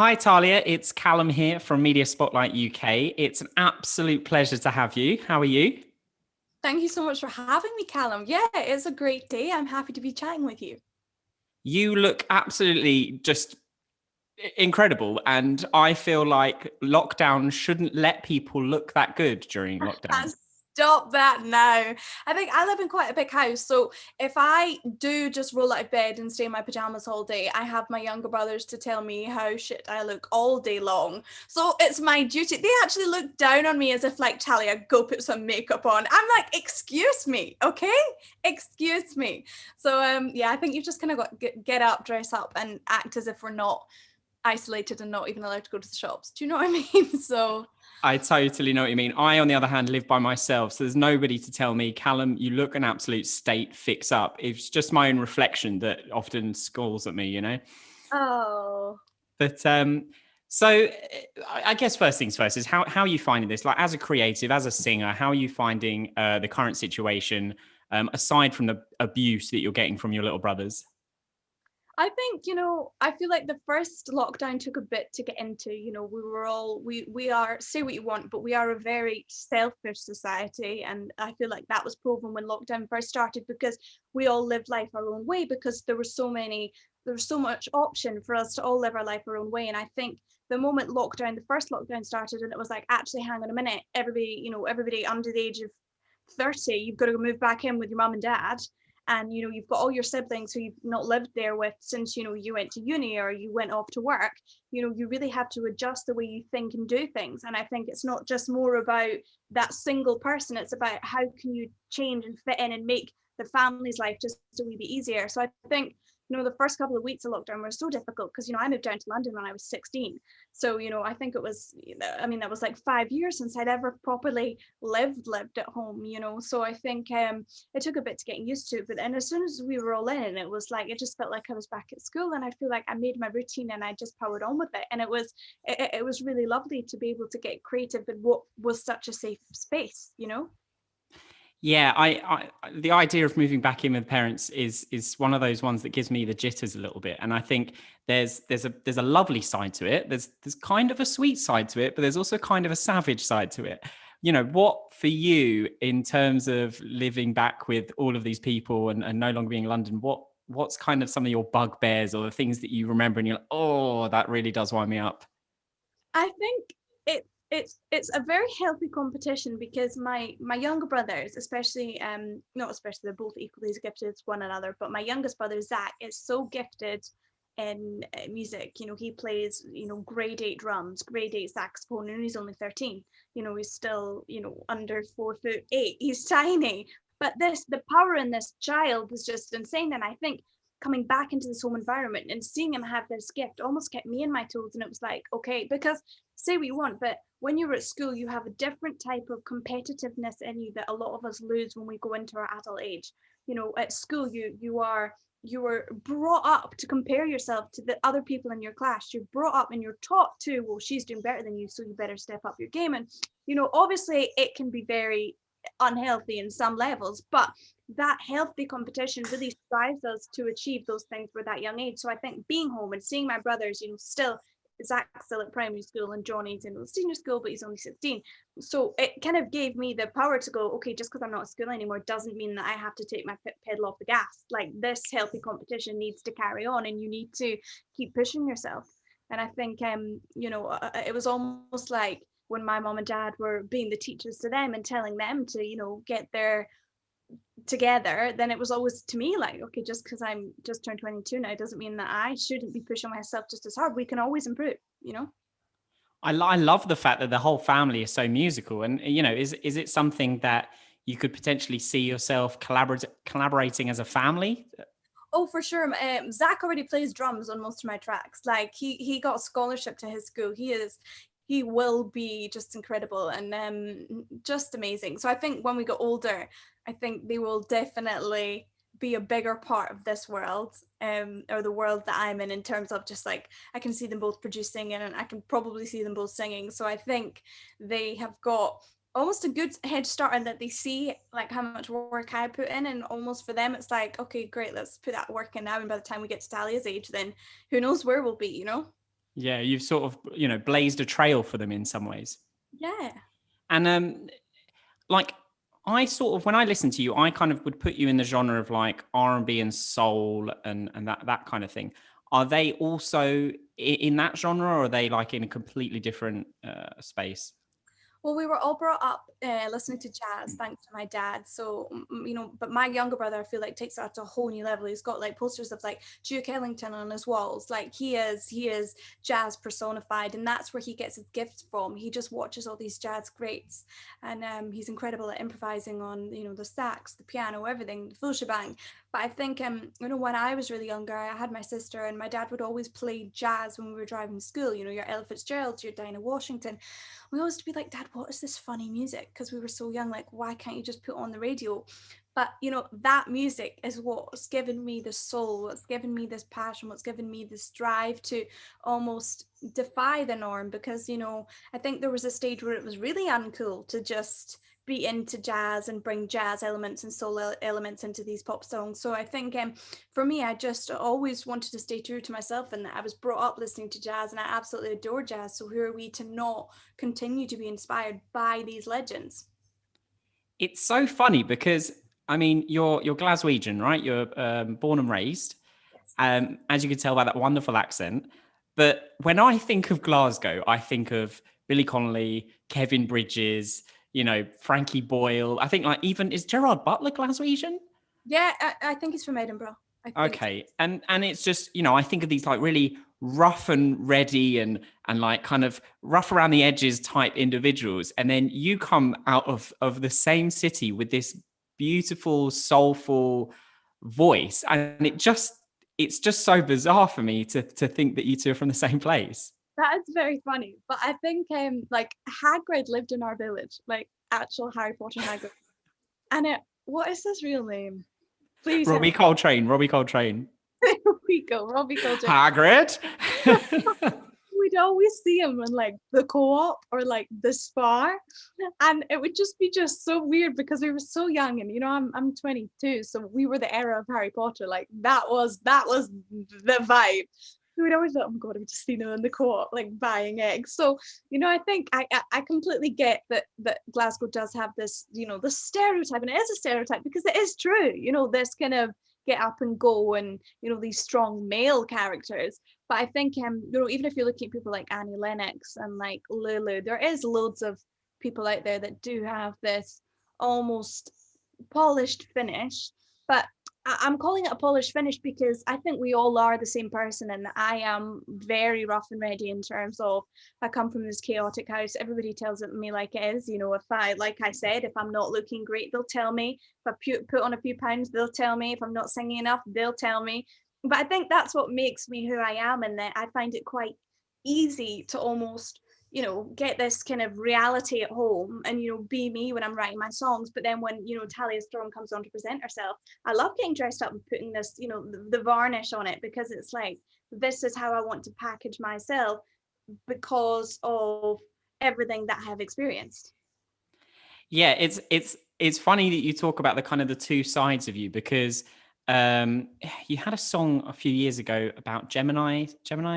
Hi, Talia. It's Calum here from Media Spotlight UK. It's an absolute pleasure to have you. How are you? Thank you so much for having me, Calum. Yeah, it's a great day. I'm happy to be chatting with you. You look absolutely just incredible. And I feel like lockdown shouldn't let people look that good during lockdown. Stop that now. I think I live in quite a big house, so if I do just roll out of bed and stay in my pajamas all day, I have my younger brothers to tell me how shit I look all day long. So it's my duty. They actually look down on me as if like, Talia, go put some makeup on. I'm like, excuse me, okay? Excuse me. So yeah, I think you've just kind of got to get up, dress up, and act as if we're not isolated and not even allowed to go to the shops. Do you know what I mean? So I totally know what you mean. I, on the other hand, live by myself. So there's nobody to tell me, Callum, you look an absolute state fix up. It's just my own reflection that often scolds at me. oh, But so I guess first things first is how are you finding this? Like as a creative, as a singer, how are you finding the current situation aside from the abuse that you're getting from your little brothers? I think, I feel like the first lockdown took a bit to get into. We were all we are, say what you want, but we are a very selfish society, and I feel like that was proven when lockdown first started, because we all lived life our own way, because there was so much option for us to all live our life our own way. And I think the moment the first lockdown started, and it was like, actually, hang on a minute, everybody under the age of 30, you've got to move back in with your mum and dad, and you've got all your siblings who you've not lived there with since you went to uni or you went off to work. You really have to adjust the way you think and do things. And I think it's not just more about that single person, it's about how can you change and fit in and make the family's life just a wee bit easier. So I think the first couple of weeks of lockdown were so difficult, because I moved down to London when I was 16. So I think it was, I mean, that was like 5 years since I'd ever properly lived at home. So I think it took a bit to get used to, but then as soon as we were all in, it was like, it just felt like I was back at school, and I feel like I made my routine and I just powered on with it. And it was really lovely to be able to get creative in what was such a safe space. Yeah, the idea of moving back in with parents is one of those ones that gives me the jitters a little bit. And I think there's a lovely side to it. There's kind of a sweet side to it, but there's also kind of a savage side to it. What for you in terms of living back with all of these people and no longer being in London, what's kind of some of your bugbears or the things that you remember and you're like, oh, that really does wind me up? I think it's a very healthy competition, because my younger brothers, especially, not especially, they're both equally as gifted as one another, but my youngest brother Zach is so gifted in music. He plays grade 8 drums, grade 8 saxophone, and he's only 13. He's still under 4'8". He's tiny, but the power in this child is just insane. And I think coming back into this home environment and seeing him have this gift almost kept me in my toes. And it was like, okay, because say what you want, but when you're at school, you have a different type of competitiveness in you that a lot of us lose when we go into our adult age. At school, you were brought up to compare yourself to the other people in your class. You're brought up and you're taught to, well, she's doing better than you, so you better step up your game. And obviously it can be very unhealthy in some levels, but that healthy competition really strives us to achieve those things for that young age. So I think being home and seeing my brothers, still, Zach's still at primary school and Johnny's in senior school, but he's only 16. So it kind of gave me the power to go, okay, just because I'm not at school anymore doesn't mean that I have to take my pedal off the gas. Like, this healthy competition needs to carry on, and you need to keep pushing yourself. And I think, it was almost like when my mom and dad were being the teachers to them and telling them to, get their together, then it was always to me like, okay, just because I'm just turned 22 now doesn't mean that I shouldn't be pushing myself just as hard. We can always improve. I love the fact that the whole family is so musical, and is it something that you could potentially see yourself collaborating as a family? Oh, for sure. Zach already plays drums on most of my tracks. Like, he got a scholarship to his school. He will be just incredible, and just amazing. So I think when we get older, I think they will definitely be a bigger part of this world, or the world that I'm in terms of just like, I can see them both producing, and I can probably see them both singing. So I think they have got almost a good head start, and that they see like how much work I put in, and almost for them it's like, okay, great, let's put that work in now, and by the time we get to Talia's age, then who knows where we'll be. Yeah, you've sort of, blazed a trail for them in some ways. Yeah. And like I sort of, when I listen to you, I kind of would put you in the genre of like R&B and soul and that kind of thing. Are they also in that genre, or are they like in a completely different space? Well, we were all brought up listening to jazz, thanks to my dad. So, but my younger brother, I feel like, takes that to a whole new level. He's got like posters of like Duke Ellington on his walls. Like he is jazz personified, and that's where he gets his gifts from. He just watches all these jazz greats, and he's incredible at improvising on, the sax, the piano, everything, the full shebang. But I think, when I was really younger, I had my sister, and my dad would always play jazz when we were driving to school. Your Ella Fitzgerald, your Dinah Washington. We always used to be like, Dad, what is this funny music? Because we were so young, like, why can't you just put on the radio? But that music is what's given me the soul, what's given me this passion, what's given me this drive to almost defy the norm. Because I think there was a stage where it was really uncool to just be into jazz and bring jazz elements and soul elements into these pop songs. So I think for me, I just always wanted to stay true to myself, and I was brought up listening to jazz, and I absolutely adore jazz. So who are we to not continue to be inspired by these legends? It's so funny because I mean, you're Glaswegian, right? You're born and raised, Yes. as you can tell by that wonderful accent. But when I think of Glasgow, I think of Billy Connolly, Kevin Bridges, Frankie Boyle. I think like even is Gerard Butler Glaswegian? Yeah, I think it's from Edinburgh. I think. Okay, and it's just I think of these like really rough and ready and like kind of rough around the edges type individuals, and then you come out of the same city with this beautiful soulful voice, and it's just so bizarre for me to think that you two are from the same place. That is very funny. But I think like Hagrid lived in our village, like actual Harry Potter Hagrid. And what is his real name? Please help. Robbie Coltrane, Robbie Coltrane. There we go, Robbie Coltrane. Hagrid. We'd always see him in like the co-op or like the Spar, and it would just be so weird because we were so young, and I'm 22, so we were the era of Harry Potter. Like that was the vibe. We would always like, oh my god, I've just seen him in the co-op like buying eggs. So I think I completely get that Glasgow does have this the stereotype, and it is a stereotype because it is true. This kind of get up and go, and these strong male characters. But I think even if you're looking at people like Annie Lennox and like Lulu, there is loads of people out there that do have this almost polished finish. But I'm calling it a polished finish because I think we all are the same person, and I am very rough and ready in terms of I come from this chaotic house. Everybody tells it me like it is. If I, like I said, if I'm not looking great, they'll tell me. If I put on a few pounds, they'll tell me. If I'm not singing enough, they'll tell me. But I think that's what makes me who I am, and that I find it quite easy to almost get this kind of reality at home and be me when I'm writing my songs. But then when Tallia Storm comes on to present herself, I love getting dressed up and putting this the varnish on it, because it's like, this is how I want to package myself because of everything that I have experienced. Yeah, it's funny that you talk about the kind of the two sides of you, because you had a song a few years ago about Gemini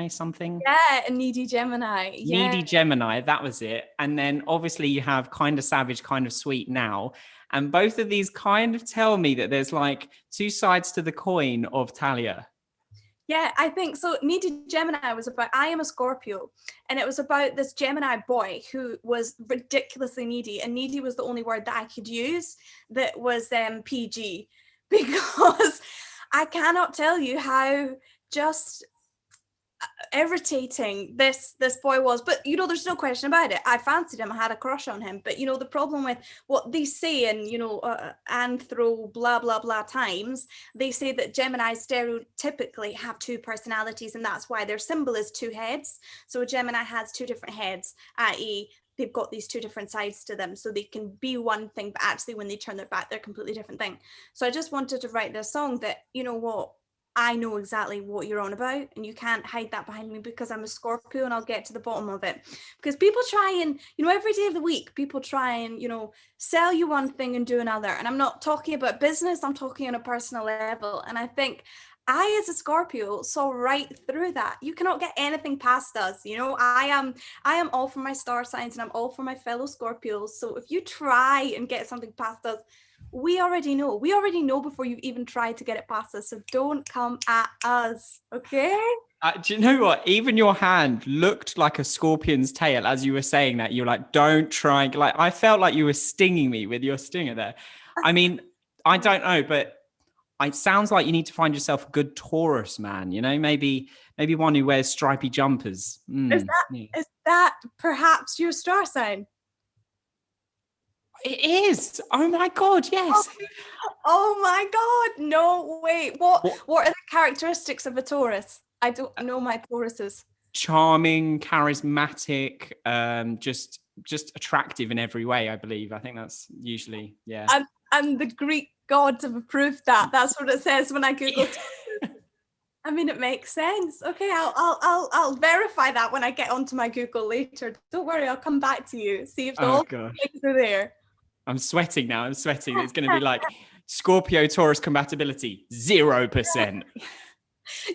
something. Yeah, a Needy Gemini. Yeah. Needy Gemini, that was it. And then obviously you have Kind of Savage, Kind of Sweet now. And both of these kind of tell me that there's like two sides to the coin of Tallia. Yeah, I think so. Needy Gemini was about, I am a Scorpio, and it was about this Gemini boy who was ridiculously needy, and needy was the only word that I could use that was PG, because I cannot tell you how just irritating this boy was. But there's no question about it, I fancied him, I had a crush on him. But the problem with what they say in anthro blah blah blah times, they say that Geminis stereotypically have two personalities, and that's why their symbol is two heads. So a Gemini has two different heads, i.e. they've got these two different sides to them, so they can be one thing, but actually when they turn their back, they're a completely different thing. So I just wanted to write this song that, I know exactly what you're on about, and you can't hide that behind me, because I'm a Scorpio, and I'll get to the bottom of it. Because people try and, every day of the week, people try and, sell you one thing and do another. And I'm not talking about business, I'm talking on a personal level. And I think I, as a Scorpio, saw right through that. You cannot get anything past us. You know, I am all for my star signs and I'm all for my fellow Scorpios. So if you try and get something past us, we already know. We already know before you've even tried to get it past us. So don't come at us, okay? Do you know what? Even your hand looked like a scorpion's tail as you were saying that. You're like, don't try. Like, I felt like you were stinging me with your stinger there. I mean, I don't know, but it sounds like you need to find yourself a good Taurus man, you know, maybe one who wears stripy jumpers. Yeah. Is that perhaps your star sign? It is. Oh my God, yes. Oh my God. No, wait. What are the characteristics of a Taurus? I don't know my Tauruses. Charming, charismatic, just attractive in every way, I believe. I think that's usually, yeah. And the Greek gods have approved that. That's what it says when I Google Taurus. I mean, it makes sense. Okay, I'll verify that when I get onto my Google later. Don't worry, I'll come back to you. See if all the things are there. I'm sweating now. I'm sweating. It's going to be like Scorpio Taurus compatibility 0%.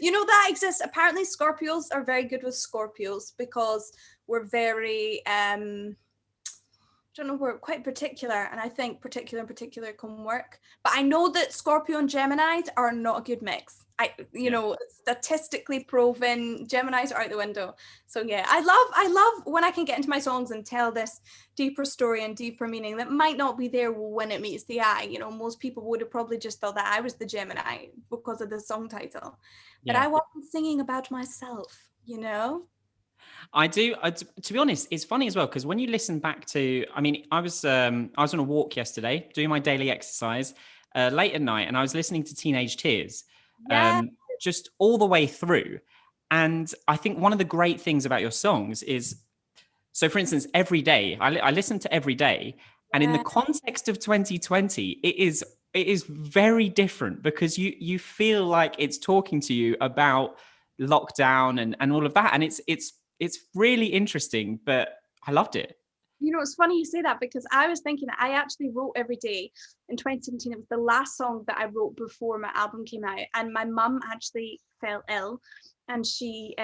You know that exists. Apparently, Scorpios are very good with Scorpios because we're very I don't know, we're quite particular, and I think particular can work. But I know that Scorpio and Geminis are not a good mix. You know, statistically proven, Geminis are out the window. So yeah, I love when I can get into my songs and tell this deeper story and deeper meaning that might not be there when it meets the eye. You know, most people would have probably just thought that I was the Gemini because of the song title. But I wasn't singing about myself, you know? I do. To be honest, it's funny as well because when you listen back to, I mean, I was on a walk yesterday doing my daily exercise late at night, and I was listening to Teenage Tears, just all the way through. And I think one of the great things about your songs is, so for instance, Every Day, I listen to Every Day, and in the context of 2020, it is very different because you feel like it's talking to you about lockdown and all of that, and it's really interesting, but I loved it. You know, it's funny you say that because I was thinking I actually wrote Every Day in 2017. It was the last song that I wrote before my album came out. And my mum actually fell ill and she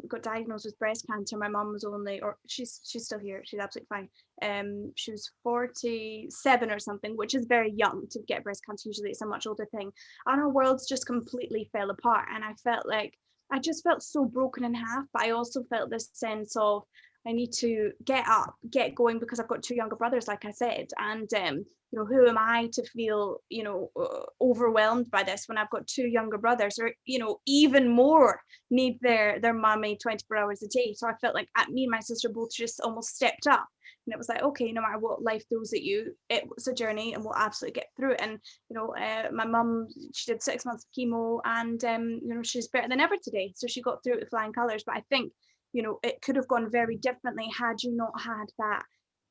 got diagnosed with breast cancer. My mum was only, or she's still here. She's absolutely fine. She was 47 or something, which is very young to get breast cancer. Usually it's a much older thing. And our worlds just completely fell apart. And I just felt so broken in half, but I also felt this sense of I need to get up, get going because I've got two younger brothers, like I said. And, you know, who am I to feel, you know, overwhelmed by this when I've got two younger brothers or, you know, even more need their mommy 24 hours a day. So I felt like me and my sister both just almost stepped up. And it was like, okay, no matter what life throws at you, it was a journey and we'll absolutely get through it. And, you know, my mum, she did 6 months of chemo and, you know, she's better than ever today. So she got through it with flying colors. But I think, you know, it could have gone very differently had you not had that,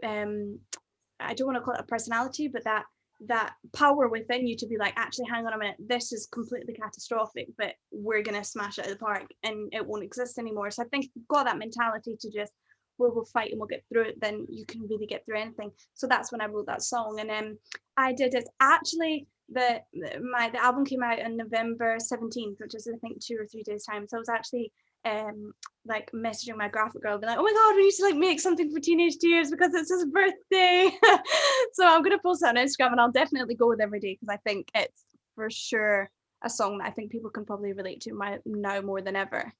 I don't want to call it a personality, but that power within you to be like, actually, hang on a minute, this is completely catastrophic, but we're going to smash it out of the park and it won't exist anymore. So I think if you've got that mentality to just, we'll fight and we'll get through it, then you can really get through anything. So that's when I wrote that song. And I did it actually, the album came out on November 17th, which is I think 2 or 3 days time. So I was actually like messaging my graphic girl, being like, oh my god, we need to like make something for Teenage Tears because it's his birthday. So I'm gonna post that on Instagram and I'll definitely go with Every Day because I think it's for sure a song that I think people can probably relate to now more than ever.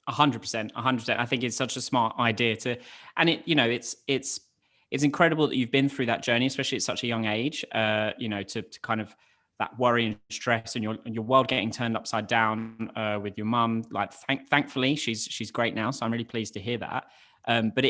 100%. I think it's such a smart idea to, and it, you know, it's incredible that you've been through that journey, especially at such a young age. You know, to kind of that worry and stress and your world getting turned upside down with your mum. Like, thankfully, she's great now, so I'm really pleased to hear that. But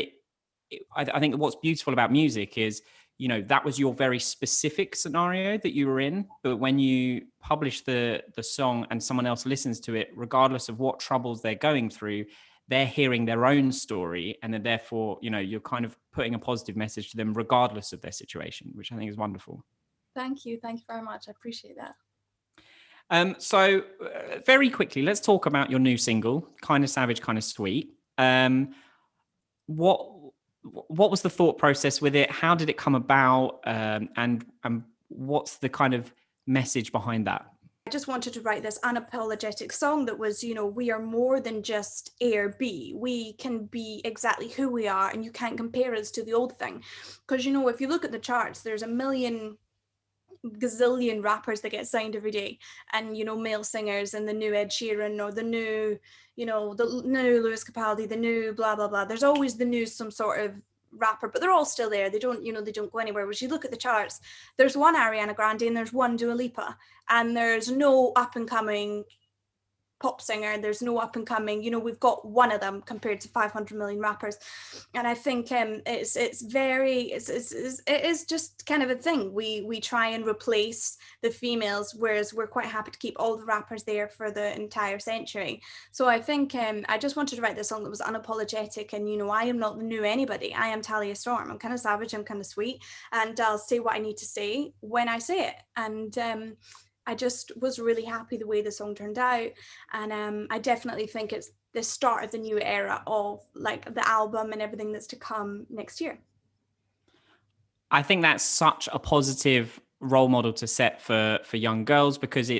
I think what's beautiful about music is, you know, that was your very specific scenario that you were in, but when you publish the song and someone else listens to it, regardless of what troubles they're going through, they're hearing their own story, and then therefore, you know, you're kind of putting a positive message to them regardless of their situation, which I think is wonderful. Thank you very much. I appreciate that. So very quickly, let's talk about your new single, Kind of Savage, Kind of Sweet. What was the thought process with it? How did it come about? And what's the kind of message behind that? just wanted to write this unapologetic song that was, you know, we are more than just A or B. We can be exactly who we are, and you can't compare us to the old thing. Because, you know, if you look at the charts, there's a million gazillion rappers that get signed every day, and, you know, male singers, and the new Ed Sheeran, or the new, you know, the new Lewis Capaldi, the new blah blah blah. There's always the new some sort of rapper, but they're all still there. They don't, you know, they don't go anywhere. Whereas you look at the charts, there's one Ariana Grande and there's one Dua Lipa, and there's no up and coming pop singer, there's no up and coming, you know, we've got one of them compared to 500 million rappers. And I think it's very, it is just kind of a thing. We try and replace the females, whereas we're quite happy to keep all the rappers there for the entire century. So I think I just wanted to write this song that was unapologetic, and, you know, I am not the new anybody. I am Tallia Storm. I'm kind of savage, I'm kind of sweet, and I'll say what I need to say when I say it. And I just was really happy the way the song turned out. And I definitely think it's the start of the new era of like the album and everything that's to come next year. I think that's such a positive role model to set for young girls, because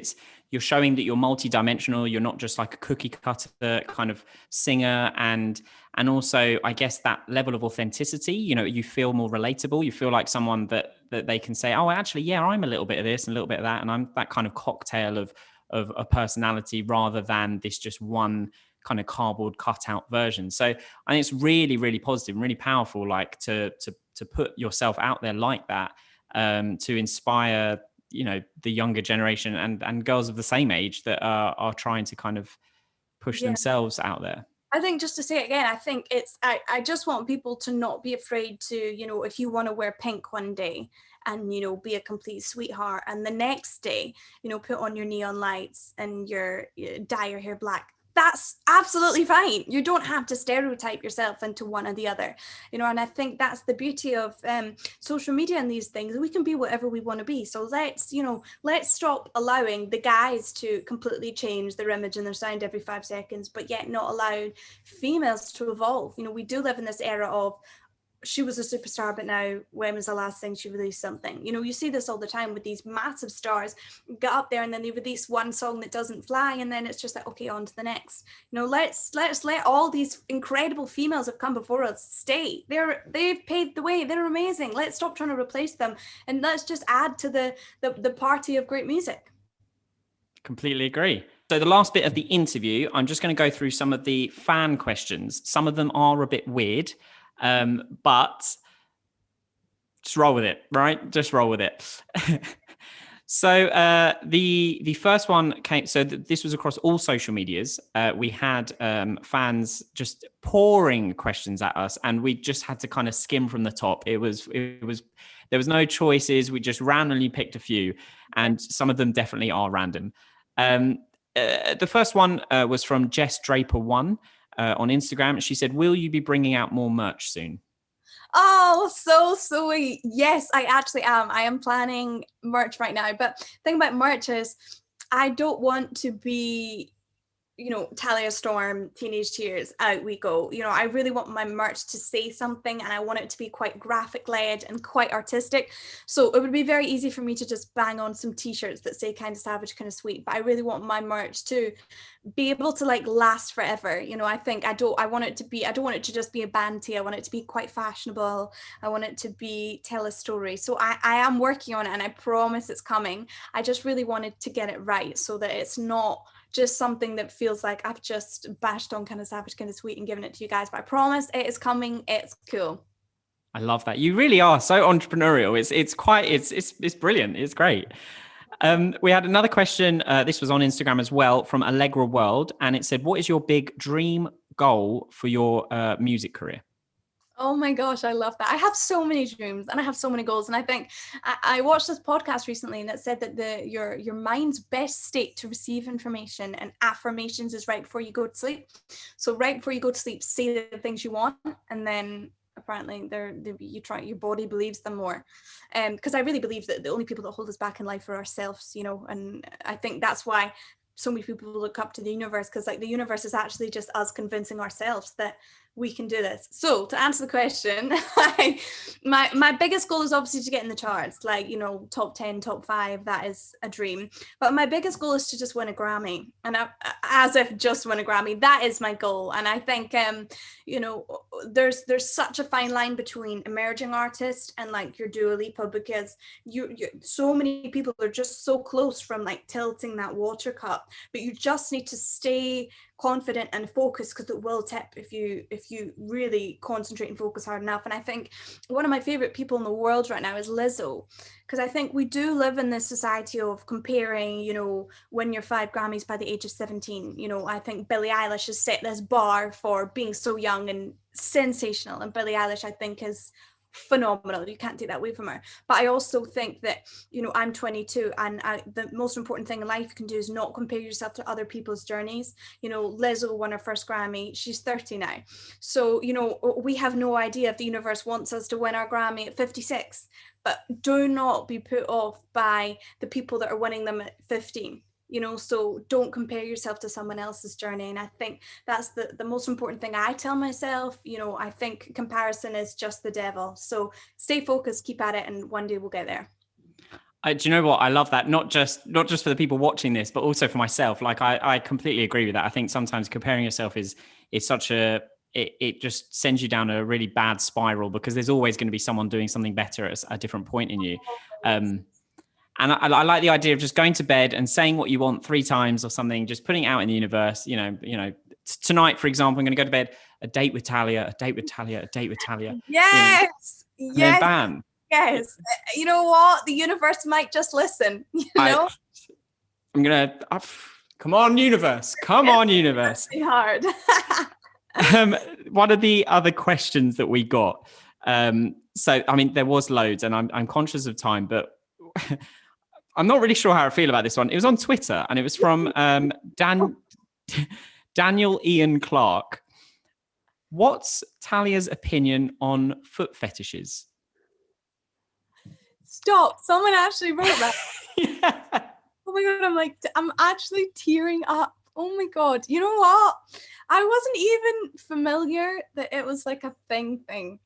you're showing that you're multidimensional. You're not just like a cookie cutter kind of singer, and also, I guess, that level of authenticity. You know, you feel more relatable. You feel like someone that they can say, oh, actually, yeah, I'm a little bit of this and a little bit of that, and I'm that kind of cocktail of a personality, rather than this just one kind of cardboard cutout version. So I think it's really, really positive and really powerful, like to put yourself out there like that, to inspire, you know, the younger generation and girls of the same age that are trying to kind of push themselves out there. I think, just to say it again, I think I just want people to not be afraid to, you know, if you want to wear pink one day and, you know, be a complete sweetheart, and the next day, you know, put on your neon lights and dye your hair black, that's absolutely fine. You don't have to stereotype yourself into one or the other, you know. And I think that's the beauty of social media and these things. We can be whatever we want to be. So let's stop allowing the guys to completely change their image and their sound every 5 seconds, but yet not allow females to evolve. You know, we do live in this era of, she was a superstar, but now when was the last thing she released something? You know, you see this all the time with these massive stars get up there and then they release one song that doesn't fly, and then it's just like, okay, on to the next. You know, let's let all these incredible females have come before us stay. They've paved the way. They're amazing. Let's stop trying to replace them, and let's just add to the party of great music. Completely agree. So the last bit of the interview, I'm just going to go through some of the fan questions. Some of them are a bit weird. But just roll with it, right? Just roll with it. So the first one came. So this was across all social medias. We had fans just pouring questions at us, and we just had to kind of skim from the top. There was no choices. We just randomly picked a few, and some of them definitely are random. The first one was from Jess Draper 1. On Instagram. She said, will you be bringing out more merch soon? Oh, so sweet. Yes, I actually am. I am planning merch right now. But the thing about merch is, I don't want to be, you know, Tallia Storm, Teenage Tears, out we go. You know, I really want my merch to say something, and I want it to be quite graphic led and quite artistic. So it would be very easy for me to just bang on some t-shirts that say kind of savage, kind of sweet. But I really want my merch to be able to like last forever. You know, I don't want it to just be a band tee. I want it to be quite fashionable. I want it to tell a story. So I am working on it, and I promise it's coming. I just really wanted to get it right so that it's not just something that feels like I've just bashed on kind of savage, kind of sweet and given it to you guys. But I promise it is coming. It's cool. I love that. You really are so entrepreneurial. It's brilliant. It's great. We had another question. This was on Instagram as well, from Allegra World, and it said, what is your big dream goal for your music career? Oh my gosh, I love that. I have so many dreams and I have so many goals. And I think I watched this podcast recently, and it said that your mind's best state to receive information and affirmations is right before you go to sleep. So right before you go to sleep, say the things you want, and then apparently your body believes them more. Because I really believe that the only people that hold us back in life are ourselves, you know. And I think that's why so many people look up to the universe, because like the universe is actually just us convincing ourselves that we can do this. So to answer the question, my biggest goal is obviously to get in the charts, like, you know, top 10, top 5, that is a dream. But my biggest goal is to just win a Grammy. And as if just win a Grammy, that is my goal. And I think, you know, there's such a fine line between emerging artists and like your Dua Lipa, because you so many people are just so close from like tilting that water cup, but you just need to stay confident and focused, because it will tip if you really concentrate and focus hard enough. And I think one of my favorite people in the world right now is Lizzo, because I think we do live in this society of comparing, you know, win your 5 Grammys by the age of 17. You know, I think Billie Eilish has set this bar for being so young and sensational, and Billie Eilish, I think, is phenomenal. You can't take that away from her. But I also think that, you know, I'm 22, and the most important thing in life you can do is not compare yourself to other people's journeys. You know, Lizzo won her first Grammy, she's 30 now. So, you know, we have no idea if the universe wants us to win our Grammy at 56, but do not be put off by the people that are winning them at 15. You know, so don't compare yourself to someone else's journey. And I think that's the most important thing I tell myself. You know, I think comparison is just the devil. So stay focused, keep at it, and one day we'll get there. Do you know what? I love that. Not just for the people watching this, but also for myself. Like I completely agree with that. I think sometimes comparing yourself is such a it just sends you down a really bad spiral, because there's always going to be someone doing something better at a different point in you. And I like the idea of just going to bed and saying what you want 3 times or something, just putting it out in the universe. You know, tonight, for example, I'm going to go to bed, a date with Tallia, a date with Tallia, a date with Tallia. Yes, you know, yes, and then bam. yes. You know what? The universe might just listen. You know, I'm gonna come on, universe, come on, universe. It's hard. One of the other questions that we got. So I mean, there was loads, and I'm conscious of time, but I'm not really sure how I feel about this one. It was on Twitter, and it was from Daniel Ian Clark. What's Talia's opinion on foot fetishes? Stop! Someone actually wrote that. Yeah. Oh my god! I'm actually tearing up. Oh my god! You know what? I wasn't even familiar that it was like a thing,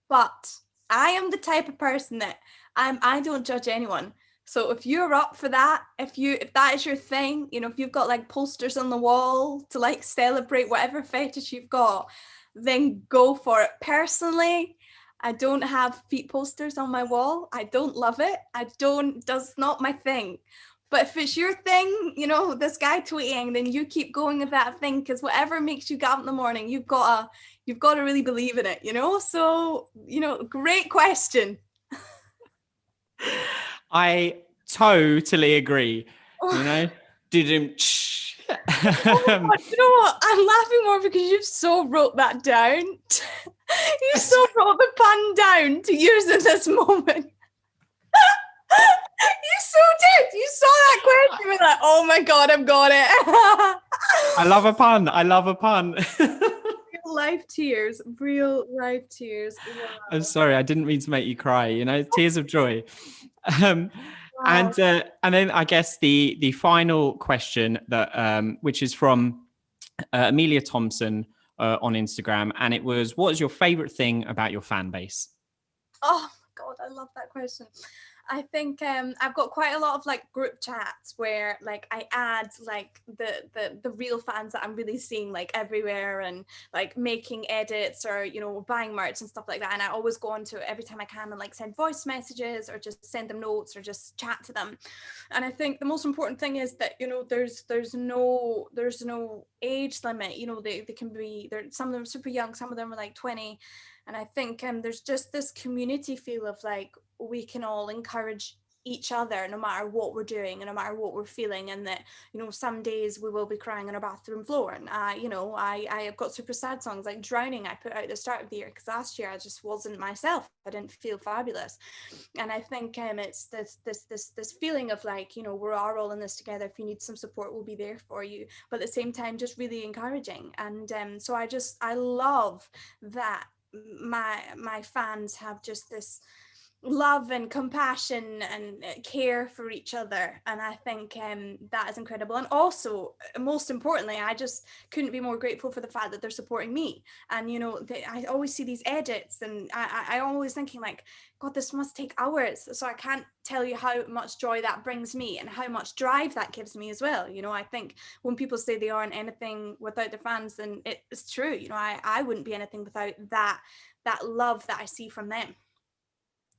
but I am the type of person that I don't judge anyone. So if you're up for that, if that is your thing, you know, if you've got like posters on the wall to like celebrate whatever fetish you've got, then go for it. Personally, I don't have feet posters on my wall. I don't love it. That's not my thing. But if it's your thing, you know, this guy tweeting, then you keep going with that thing, because whatever makes you get up in the morning, you've got to really believe in it, you know? So, you know, great question. I totally agree. You know, didn't. Oh my God, you know what? I'm laughing more because you've so wrote that down. You so wrote the pun down to use in this moment. You so did. You saw that question. You were like, oh my God, I've got it. I love a pun. I love a pun. Real life tears. Real life tears. Wow. I'm sorry. I didn't mean to make you cry. You know, tears of joy. Wow. And then I guess the final question that which is from Amelia Thompson on Instagram, and it was, what is your favorite thing about your fan base? Oh my God, I love that question. I think I've got quite a lot of like group chats where like I add like the real fans that I'm really seeing like everywhere, and like making edits or, you know, buying merch and stuff like that. And I always go on to it every time I can and like send voice messages or just send them notes or just chat to them. And I think the most important thing is that, you know, there's no age limit. You know, they can be, some of them are super young, some of them are like 20. And I think there's just this community feel of like, we can all encourage each other no matter what we're doing and no matter what we're feeling, and that, you know, some days we will be crying on our bathroom floor, and you know, I have got super sad songs like Drowning I put out at the start of the year, because last year I just wasn't myself. I didn't feel fabulous. And I think it's this feeling of like, you know, we're all in this together. If you need some support, we'll be there for you, but at the same time just really encouraging. And so I love that my fans have just this love and compassion and care for each other, and I think that is incredible. And also, most importantly, I just couldn't be more grateful for the fact that they're supporting me. And I always see these edits, and I always thinking like, God, this must take hours. So I can't tell you how much joy that brings me and how much drive that gives me as well. I think when people say they aren't anything without their fans, then it's true. I wouldn't be anything without that love that I see from them.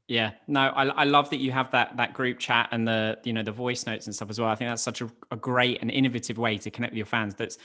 Yeah, no, I love that you have that group chat and the voice notes and stuff as well. I think that's such a great and innovative way to connect with your fans. That's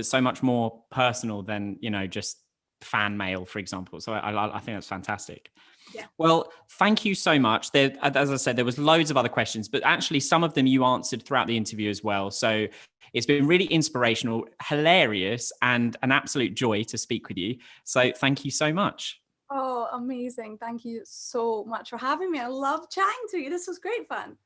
so much more personal than just fan mail, for example. So I think that's fantastic. Yeah. Well, thank you so much. There, as I said, there was loads of other questions, but actually some of them you answered throughout the interview as well. So it's been really inspirational, hilarious, and an absolute joy to speak with you. So thank you so much. Oh, amazing. Thank you so much for having me. I love chatting to you. This was great fun.